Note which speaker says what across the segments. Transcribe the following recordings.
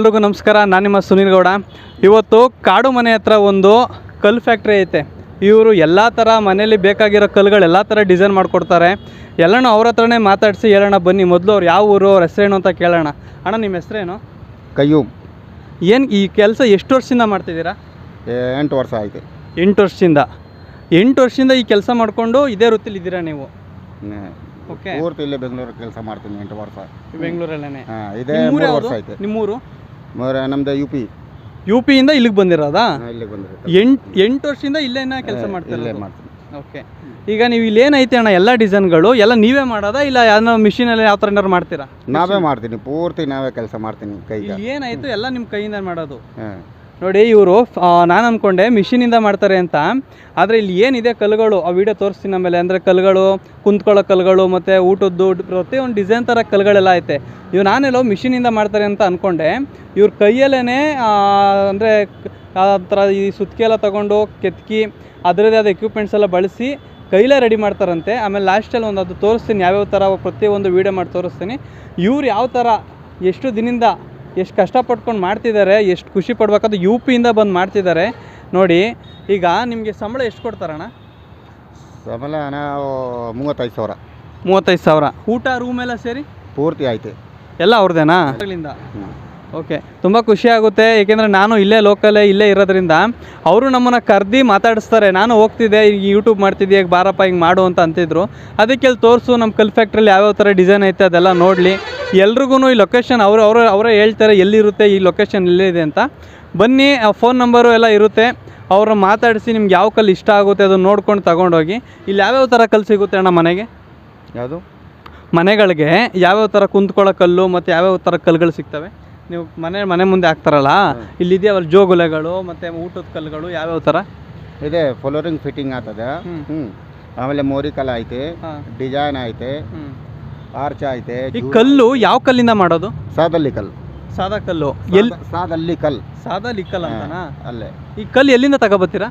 Speaker 1: ಎಲ್ರಿಗೂ ನಮಸ್ಕಾರ. ನಾನು ನಿಮ್ಮ ಸುನೀಲ್ ಗೌಡ. ಇವತ್ತು ಕಾಡು ಮನೆ ಹತ್ರ ಒಂದು ಕಲ್ಲು ಫ್ಯಾಕ್ಟ್ರಿ ಐತೆ. ಇವರು ಎಲ್ಲ ಥರ ಮನೇಲಿ ಬೇಕಾಗಿರೋ ಕಲ್ಲುಗಳು ಎಲ್ಲ ಥರ ಡಿಸೈನ್ ಮಾಡಿಕೊಡ್ತಾರೆ. ಎಲ್ಲನೂ ಅವ್ರ ಹತ್ರನೇ ಮಾತಾಡಿಸಿ ಹೇಳೋಣ ಬನ್ನಿ. ಮೊದಲು ಅವ್ರು ಯಾವ ಊರು, ಅವ್ರ ಹೆಸರೇನು ಅಂತ ಕೇಳೋಣ. ಅಣ್ಣ, ನಿಮ್ಮ ಹೆಸರೇನು?
Speaker 2: ಕಯ್ಯೂಮ್.
Speaker 1: ಏನು ಈ ಕೆಲಸ ಎಷ್ಟು ವರ್ಷದಿಂದ ಮಾಡ್ತಿದ್ದೀರಾ?
Speaker 2: 8 ವರ್ಷ ಆಯಿತು.
Speaker 1: 8 ವರ್ಷದಿಂದ. 8 ವರ್ಷದಿಂದ ಈ ಕೆಲಸ ಮಾಡಿಕೊಂಡು ಇದೇ ವೃತ್ತಿಲಿ ಇದ್ದೀರಾ ನೀವು? ಓಕೆ.
Speaker 2: ಪೂರ್ತಿ ಇಲ್ಲೇ ಬೆಂಗಳೂರು ಕೆಲಸ ಮಾಡ್ತೀನಿ 8 ವರ್ಷ.
Speaker 1: ಬೆಂಗಳೂರಲ್ಲೇ?
Speaker 2: ಇದೇ 3 ವರ್ಷ ಆಯ್ತು.
Speaker 1: ನಿಮ್ಮೂರು?
Speaker 2: ನಮ್ದು ಯು
Speaker 1: ಪಿಯಿಂದ ಇಲ್ಲಿಗೆ ಬಂದಿರೋದಾ?
Speaker 2: ಇಲ್ಲಿಗೆ ಬಂದಿರೋದು.
Speaker 1: 8 ವರ್ಷದಿಂದ ಇಲ್ಲೇನ ಕೆಲಸ ಮಾಡ್ತೀರಾ?
Speaker 2: ಇಲ್ಲೇ ಮಾಡ್ತೀನಿ.
Speaker 1: ಓಕೆ. ಈಗ ನೀವು ಇಲ್ಲೇನೈತೆ ಅಣ್ಣ, ಎಲ್ಲ ಡಿಸೈನ್ಗಳು ಎಲ್ಲ ನೀವೇ ಮಾಡೋದಾ ಇಲ್ಲ ಯಾರೋ ಮಿಷಿನಲ್ಲಿ ಯಾವ ಥರ ಏನಾರು ಮಾಡ್ತೀರಾ?
Speaker 2: ನಾವೇ ಮಾಡ್ತೀನಿ, ಪೂರ್ತಿ ನಾವೇ ಕೆಲಸ ಮಾಡ್ತೀನಿ ಕೈಗೆ.
Speaker 1: ಏನಾಯಿತು ಎಲ್ಲ ನಿಮ್ಮ ಕೈಯಿಂದ ಮಾಡೋದು. ನೋಡಿ, ಇವರು ನಾನು ಅಂದ್ಕೊಂಡೆ ಮಿಷಿನಿಂದ ಮಾಡ್ತಾರೆ ಅಂತ. ಆದರೆ ಇಲ್ಲಿ ಏನಿದೆ ಕಲ್ಲುಗಳು, ಆ ವಿಡಿಯೋ ತೋರಿಸ್ತೀನಿ ಆಮೇಲೆ. ಅಂದರೆ ಕಲ್ಲುಗಳು, ಕುಂತ್ಕೊಳ್ಳೋ ಕಲ್ಲುಗಳು ಮತ್ತು ಊಟದ್ದು ಪ್ರತಿಯೊಂದು ಡಿಸೈನ್ ಥರ ಕಲ್ಲುಗಳೆಲ್ಲ ಐತೆ. ಇವು ನಾನೆಲ್ಲೋ ಮಿಷಿನಿಂದ ಮಾಡ್ತಾರೆ ಅಂತ ಅಂದ್ಕೊಂಡೆ. ಇವ್ರ ಕೈಯಲ್ಲೇ ಅಂದರೆ ಆ ಥರ ಈ ಸುತ್ತಿಗೆ ಎಲ್ಲ ತೊಗೊಂಡು ಕೆತ್ಕಿ ಅದರದ್ದೇ ಆದ ಎಕ್ವಿಪ್ಮೆಂಟ್ಸ್ ಎಲ್ಲ ಬಳಸಿ ಕೈಲೇ ರೆಡಿ ಮಾಡ್ತಾರಂತೆ. ಆಮೇಲೆ ಲಾಸ್ಟಲ್ಲಿ ಅದು ತೋರಿಸ್ತೀನಿ, ಯಾವ್ಯಾವ ಥರ ಪ್ರತಿಯೊಂದು ವೀಡಿಯೋ ಮಾಡಿ ತೋರಿಸ್ತೀನಿ. ಇವ್ರು ಯಾವ ಥರ ಎಷ್ಟು ದಿನದಿಂದ ಎಷ್ಟು ಕಷ್ಟಪಟ್ಕೊಂಡು ಮಾಡ್ತಿದ್ದಾರೆ, ಎಷ್ಟು ಖುಷಿ ಪಡ್ಬೇಕಾದ್ರೆ ಯು ಪಿಯಿಂದ ಬಂದು ಮಾಡ್ತಿದ್ದಾರೆ ನೋಡಿ. ಈಗ ನಿಮಗೆ ಸಂಬಳ ಎಷ್ಟು ಕೊಡ್ತಾರಣ್ಣ?
Speaker 2: ಸಂಬಳ ನಾವು 35,000.
Speaker 1: 35,000. ಊಟ ರೂಮ್ ಎಲ್ಲ ಸೇರಿ
Speaker 2: ಪೂರ್ತಿ ಆಯ್ತು
Speaker 1: ಎಲ್ಲ ಅವ್ರದ್ದೇನಾ? ಅಲ್ಲಿಂದ. ಓಕೆ. ತುಂಬ ಖುಷಿ ಆಗುತ್ತೆ, ಏಕೆಂದರೆ ನಾನು ಇಲ್ಲೇ ಲೋಕಲೇ ಇಲ್ಲೇ ಇರೋದ್ರಿಂದ ಅವರು ನಮ್ಮನ್ನು ಕರೆದು ಮಾತಾಡಿಸ್ತಾರೆ. ನಾನು ಹೋಗ್ತಿದ್ದೆ, ಈಗ ಯೂಟ್ಯೂಬ್ ಮಾಡ್ತಿದ್ದೆ, ಈಗ ಬಾರಪ್ಪ ಹಿಂಗೆ ಮಾಡು ಅಂತ ಅಂತಿದ್ರು. ಅದಕ್ಕೆ ಇಲ್ಲಿ ತೋರಿಸು, ನಮ್ಮ ಕಲ್ ಫ್ಯಾಕ್ಟ್ರಿಯಲ್ಲಿ ಯಾವ್ಯಾವ ಥರ ಡಿಸೈನ್ ಐತೆ ಅದೆಲ್ಲ ನೋಡಲಿ. ಎಲ್ರಿಗೂ ಈ ಲೊಕೇಶನ್ ಅವರೇ ಹೇಳ್ತಾರೆ ಎಲ್ಲಿರುತ್ತೆ, ಈ ಲೊಕೇಶನ್ ಎಲ್ಲಿದೆ ಅಂತ. ಬನ್ನಿ, ಫೋನ್ ನಂಬರು ಎಲ್ಲ ಇರುತ್ತೆ. ಅವ್ರನ್ನ ಮಾತಾಡಿಸಿ ನಿಮ್ಗೆ ಯಾವ ಕಲ್ಲು ಇಷ್ಟ ಆಗುತ್ತೆ ಅದನ್ನು ನೋಡ್ಕೊಂಡು ತಗೊಂಡೋಗಿ. ಇಲ್ಲಿ ಯಾವ್ಯಾವ ಥರ ಕಲ್ಲು ಸಿಗುತ್ತೆ ಅಣ್ಣ ಮನೆಗೆ?
Speaker 2: ಯಾವುದು
Speaker 1: ಮನೆಗಳಿಗೆ ಯಾವ್ಯಾವ ಥರ ಕುಂತ್ಕೊಳ್ಳೋ ಕಲ್ಲು ಮತ್ತು ಯಾವ್ಯಾವ ಥರ ಕಲ್ಲುಗಳು ಸಿಗ್ತವೆ? ನೀವು ಮನೆ ಮುಂದೆ ಹಾಕ್ತಾರಲ್ಲ, ಇಲ್ಲಿದೆಯಲ್ಲ ಜೋಗುಲೆಗಳು ಮತ್ತು ಊಟದ ಕಲ್ಲುಗಳು ಯಾವ್ಯಾವ ಥರ
Speaker 2: ಇದೆ? ಫ್ಲೋರಿಂಗ್ ಫಿಟ್ಟಿಂಗ್ ಆಗ್ತದೆ. ಆಮೇಲೆ ಮೋರಿ ಕಲ್ಲು ಐತೆ, ಡಿಸೈನ್ ಐತೆ, ಆರ್ಚ್ ಐತೆ.
Speaker 1: ಈ ಕಲ್ಲು ಯಾವ ಕಲ್ಲಿಂದ ಮಾಡೋದು?
Speaker 2: ಸಾದಲ್ಲಿ ಕಲ್ಲು.
Speaker 1: ಸಾದಾ ಕಲ್ಲು.
Speaker 2: ಸಾದಲ್ಲಿ ಕಲ್ಲು.
Speaker 1: ಸಾದಲ್ಲಿ ಕಲ್ಲು ಅಂತನಾ?
Speaker 2: ಅಲ್ಲೇ.
Speaker 1: ಈ ಕಲ್ಲು ಎಲ್ಲಿಂದ ತಗೋಬತ್ತೀರಾ?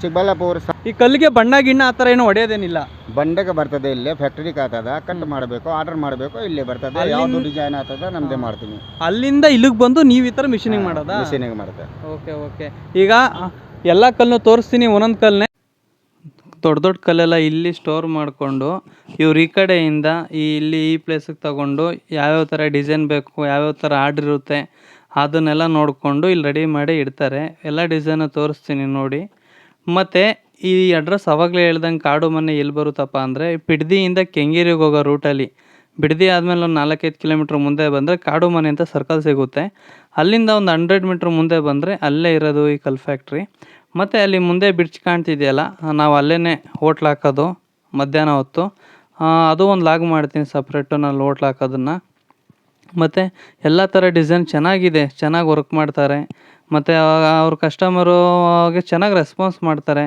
Speaker 2: ಚಿಕ್ಕಬಳ್ಳಾಪುರ.
Speaker 1: ಈ ಕಲ್ಲಿಗೆ ಬಣ್ಣ ಗಿಣ್ಣ ಆ ಥರ ಏನು ಹೊಡೆಯೋದೇನಿಲ್ಲ?
Speaker 2: ಬಂಡೆಗೆ ಬರ್ತದೆ, ಇಲ್ಲೇ ಫ್ಯಾಕ್ಟ್ರಿಗೆ ಆಗ್ತದ. ಕಟ್ ಮಾಡಬೇಕು, ಆರ್ಡರ್ ಮಾಡಬೇಕು, ಇಲ್ಲೇ ಬರ್ತದೆ. ಯಾವುದು ಡಿಸೈನ್ ಆಗ್ತದ ನಮ್ದೇ ಮಾಡ್ತೀನಿ.
Speaker 1: ಅಲ್ಲಿಂದ ಇಲ್ಲಿಗೆ ಬಂದು ನೀವು ಈ ಥರ ಮಿಷಿನಿಂಗ್ ಮಾಡೋದಾ?
Speaker 2: ಮಿಷಿನಿಂಗ್ ಮಾಡುತ್ತೆ.
Speaker 1: Okay okay. ಈಗ ಎಲ್ಲ ಕಲ್ಲನ್ನು ತೋರಿಸ್ತೀನಿ, ಒಂದೊಂದು ಕಲ್ಲನ್ನೇ. ದೊಡ್ಡ ಕಲ್ಲೆಲ್ಲ ಇಲ್ಲಿ ಸ್ಟೋರ್ ಮಾಡಿಕೊಂಡು ಇವ್ರು ಈ ಕಡೆಯಿಂದ ಇಲ್ಲಿ ಈ ಪ್ಲೇಸಿಗೆ ತಗೊಂಡು ಯಾವ್ಯಾವ ಥರ ಡಿಸೈನ್ ಬೇಕು, ಯಾವ್ಯಾವ ಥರ ಆರ್ಡ್ರ್ ಇರುತ್ತೆ ಅದನ್ನೆಲ್ಲ ನೋಡಿಕೊಂಡು ಇಲ್ಲಿ ರೆಡಿ ಮಾಡಿ ಇಡ್ತಾರೆ. ಎಲ್ಲ ಡಿಸೈನು ತೋರಿಸ್ತೀನಿ ನೋಡಿ. ಮತ್ತು ಈ ಅಡ್ರೆಸ್ ಅವಾಗಲೇ ಹೇಳ್ದಂಗೆ ಕಾಡು ಮನೆ ಎಲ್ಲಿ ಬರುತ್ತಪ್ಪ ಅಂದರೆ ಬಿಡದಿಯಿಂದ ಕೆಂಗೇರಿಗೆ ಹೋಗೋ ರೂಟಲ್ಲಿ. ಬಿಡದಿ ಆದಮೇಲೆ ಒಂದು 4-5 ಕಿಲೋಮೀಟ್ರ್ ಮುಂದೆ ಬಂದರೆ ಕಾಡು ಮನೆ ಅಂತ ಸರ್ಕಲ್ ಸಿಗುತ್ತೆ. ಅಲ್ಲಿಂದ ಒಂದು 100 ಮೀಟ್ರ್ ಮುಂದೆ ಬಂದರೆ ಅಲ್ಲೇ ಇರೋದು ಈ ಕಲ್ ಫ್ಯಾಕ್ಟ್ರಿ. ಮತ್ತು ಅಲ್ಲಿ ಮುಂದೆ ಬ್ರಿಡ್ಜ್ ಕಾಣ್ತಿದೆಯಲ್ಲ, ನಾವು ಅಲ್ಲೇ ಹೋಟ್ಲ್ ಹಾಕೋದು ಮಧ್ಯಾಹ್ನ ಹೊತ್ತು. ಅದು ಒಂದು ಲಾಗ್ ಮಾಡ್ತೀನಿ ಸಪ್ರೇಟು ನಾನು ಹೋಟ್ಲ್ ಹಾಕೋದನ್ನು. ಮತ್ತು ಎಲ್ಲ ಥರ ಡಿಸೈನ್ ಚೆನ್ನಾಗಿದೆ, ಚೆನ್ನಾಗಿ ವರ್ಕ್ ಮಾಡ್ತಾರೆ. ಮತ್ತು ಅವ್ರ ಕಸ್ಟಮರುಗೆ ಚೆನ್ನಾಗಿ ರೆಸ್ಪಾನ್ಸ್ ಮಾಡ್ತಾರೆ.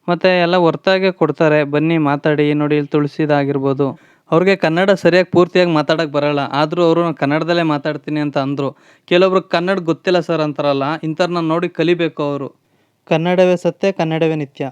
Speaker 1: ಮತ್ತು ಎಲ್ಲ ಹೊರ್ತಾಗೆ ಕೊಡ್ತಾರೆ. ಬನ್ನಿ ಮಾತಾಡಿ ನೋಡಿ. ಇಲ್ಲಿ ತುಳಸಿದಾಗಿರ್ಬೋದು, ಅವ್ರಿಗೆ ಕನ್ನಡ ಸರಿಯಾಗಿ ಪೂರ್ತಿಯಾಗಿ ಮಾತಾಡೋಕ್ಕೆ ಬರೋಲ್ಲ, ಆದರೂ ಅವರು ನಾನು ಕನ್ನಡದಲ್ಲೇ ಮಾತಾಡ್ತೀನಿ ಅಂತ ಅಂದರು. ಕೆಲವೊಬ್ರಿಗೆ ಕನ್ನಡ ಗೊತ್ತಿಲ್ಲ ಸರ್ ಅಂತಾರಲ್ಲ, ಇಂಥವ್ರನ್ನ ನೋಡಿ ಕಲಿಬೇಕು ಅವರು. ಕನ್ನಡವೇ ಸತ್ಯ, ಕನ್ನಡವೇ ನಿತ್ಯ.